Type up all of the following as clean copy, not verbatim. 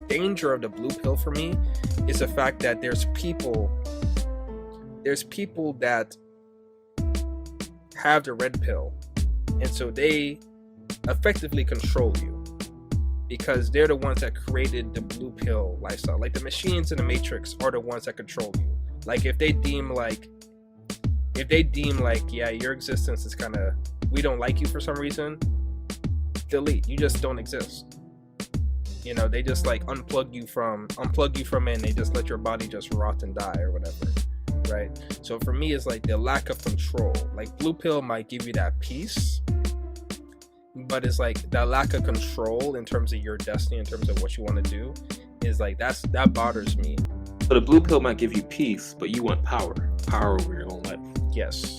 danger of the blue pill for me is the fact that there's people that have the red pill, and so they effectively control you because they're the ones that created the blue pill lifestyle. Like the machines in the Matrix are the ones that control you. Like if they deem like yeah, your existence is kind of, we don't like you for some reason, delete, you just don't exist. You know, they just like unplug you from it, and they just let your body just rot and die or whatever, right? So for me, it's like the lack of control. Like blue pill might give you that peace, but it's like that lack of control in terms of your destiny, in terms of what you want to do, is like that bothers me. So the blue pill might give you peace, but you want power over your own life. Yes.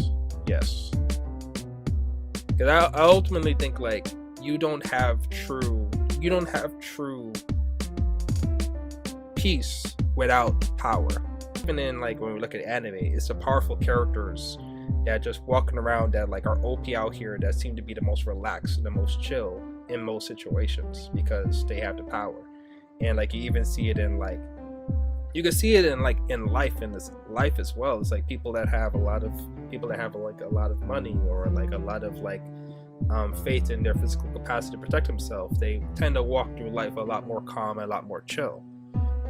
Because I ultimately think like you don't have true peace without power. Even in like when we look at anime, it's the powerful characters that just walking around that like are OP out here that seem to be the most relaxed, the most chill in most situations because they have the power. And like you even see it in like, you can see it in like in life as well. It's like people that have a lot of money or like a lot of like faith in their physical capacity to protect themselves. They tend to walk through life a lot more calm and a lot more chill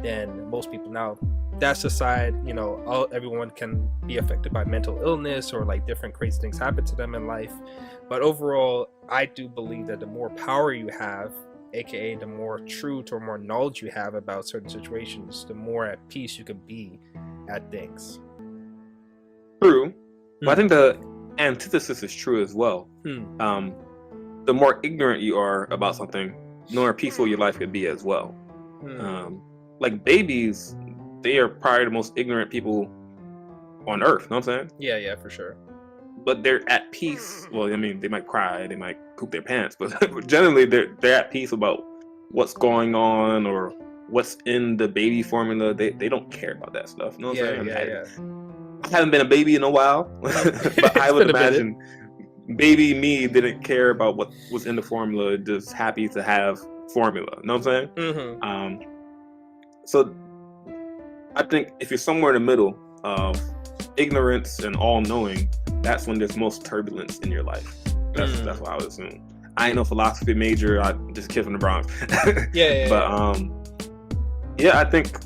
than most people. Now that's aside, you know, everyone can be affected by mental illness or like different crazy things happen to them in life, but overall I do believe that the more power you have, aka the more truth or more knowledge you have about certain situations, the more at peace you can be at things. True. But I think the antithesis is true as well. The more ignorant you are about something, the more peaceful your life could be as well. Like babies, they are probably the most ignorant people on earth, you know what I'm saying? Yeah, for sure. But they're at peace. Well, I mean, they might cry, they might poop their pants, but generally they're at peace about what's going on or what's in the baby formula. They don't care about that stuff. You know what I'm saying? I haven't been a baby in a while, but I would imagine baby me didn't care about what was in the formula, just happy to have formula. You know what I'm saying? So I think if you're somewhere in the middle of ignorance and all-knowing, that's when there's most turbulence in your life. That's what I would assume. I ain't no philosophy major. I just kid from the Bronx. But I think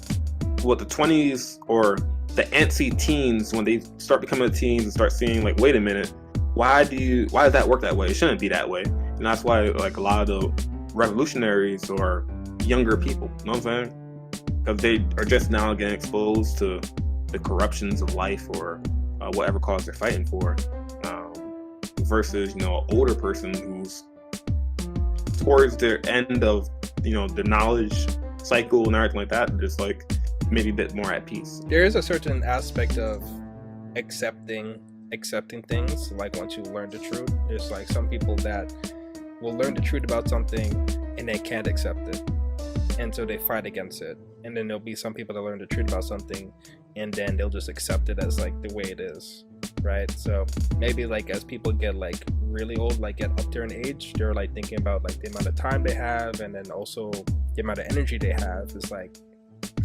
what the 20s or the antsy teens, when they start becoming teens and start seeing like, wait a minute, why does that work that way? It shouldn't be that way. And that's why like a lot of the revolutionaries or younger people, you know what I'm saying? Because they are just now getting exposed to the corruptions of life or whatever cause they're fighting for, versus, you know, an older person who's towards their end of, you know, the knowledge cycle and everything like that, just like maybe a bit more at peace. There is a certain aspect of accepting things, like once you learn the truth. There's like some people that will learn the truth about something and they can't accept it, and so they fight against it. And then there'll be some people that learn the truth about something and then they'll just accept it as like the way it is, right? So maybe like as people get like really old, like get up there in age, they're like thinking about like the amount of time they have and then also the amount of energy they have. It's like,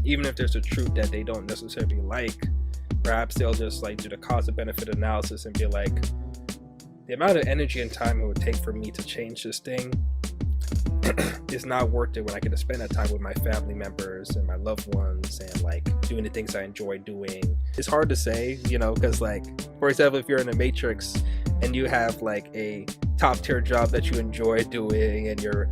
even if there's a truth that they don't necessarily like, perhaps they'll just like do the cost and benefit analysis and be like, the amount of energy and time it would take for me to change this thing is not worth it when I get to spend that time with my family members and my loved ones and like doing the things I enjoy doing. It's hard to say, you know, because like, for example, if you're in the Matrix and you have like a top tier job that you enjoy doing and you're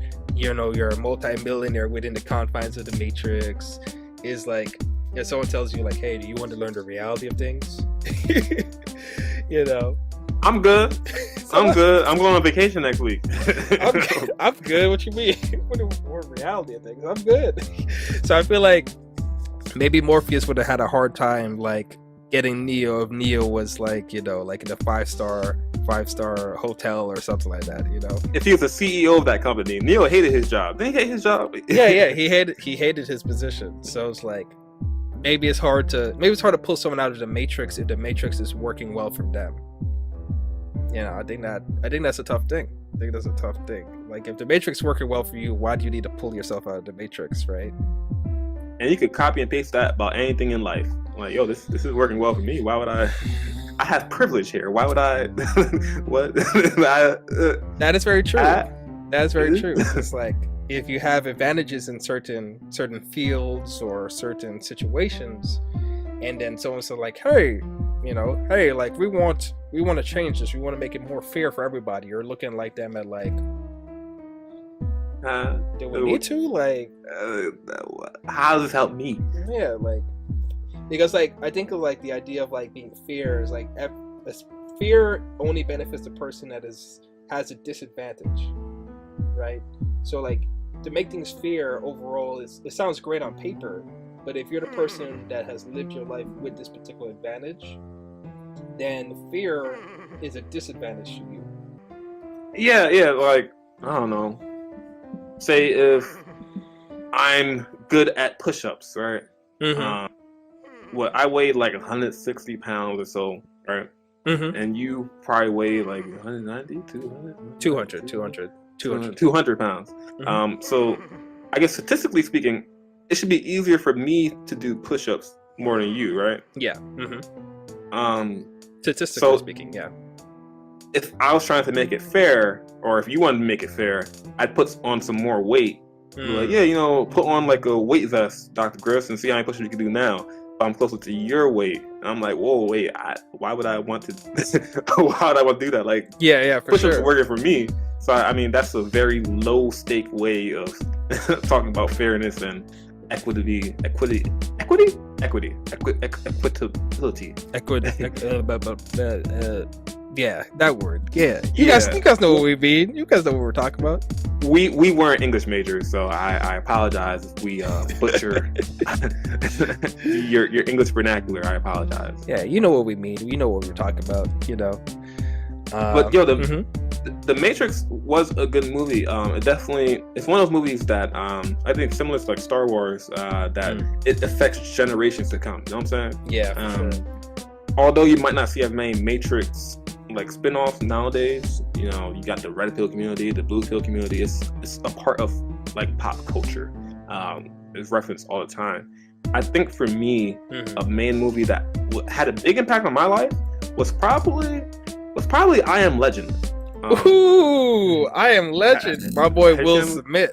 a multi-millionaire within the confines of the Matrix, is like, if someone tells you like, hey, do you want to learn the reality of things? You know, I'm good. I'm good. I'm going on vacation next week. I'm good. What you mean? What reality of things? I'm good. So I feel like maybe Morpheus would have had a hard time like getting Neo if Neo was like, you know, like in a five-star hotel or something like that, you know. If he was the CEO of that company, Neo hated his job. Did he hate his job? Yeah, he hated his position. So it's like maybe it's hard to pull someone out of the Matrix if the Matrix is working well for them. You know, I think that's a tough thing. I think that's a tough thing. Like if the Matrix working well for you, why do you need to pull yourself out of the Matrix, right? And you could copy and paste that about anything in life. Like, yo, this is working well for me. Why would I have privilege here. Why would I what? That is very true. That is very true. It's like if you have advantages in certain fields or certain situations, and then someone said like, hey, like we want to change this. We want to make it more fair for everybody. You're looking like them at like, do we need to? Like, how does this help me? Yeah, like, because like I think of like the idea of like being fair is like fear only benefits the person that has a disadvantage, right? So like to make things fair overall it sounds great on paper, but if you're the person that has lived your life with this particular advantage, then fear is a disadvantage to you. Yeah, like I don't know. Say if I'm good at push-ups, right? Mm-hmm. I weighed like 160 pounds or so, right? Mm-hmm. And you probably weigh like 190, 200 pounds. Mm-hmm. So I guess statistically speaking, it should be easier for me to do push-ups more than you, right? Yeah. Mm-hmm. Statistically speaking, yeah. If I was trying to make it fair, or if you wanted to make it fair, I'd put on some more weight. Like, yeah, put on like a weight vest, Dr. Griffs, and see how many push-ups you can do now. But I'm closer to your weight. And I'm like, whoa, wait, why would I want to? Why would I want to do that? Like, yeah, for push-ups sure. working for me. So I mean, that's a very low-stake way of talking about fairness and equitability. Yeah, that word. Yeah. You guys know what we mean. You guys know what we're talking about. We weren't English majors, so I apologize if we butcher your English vernacular. I apologize. Yeah, you know what we mean. You know what we're talking about. But the Matrix was a good movie. It's one of those movies that I think similar to like Star Wars, that it affects generations to come. You know what I'm saying? Yeah. For sure. Although you might not see as many Matrix like spin-offs nowadays, you got the red pill community, the blue pill community. It's a part of like pop culture. It's referenced all the time. I think for me, a main movie that had a big impact on my life was probably I Am Legend. Ooh, I Am Legend. My boy Will Smith.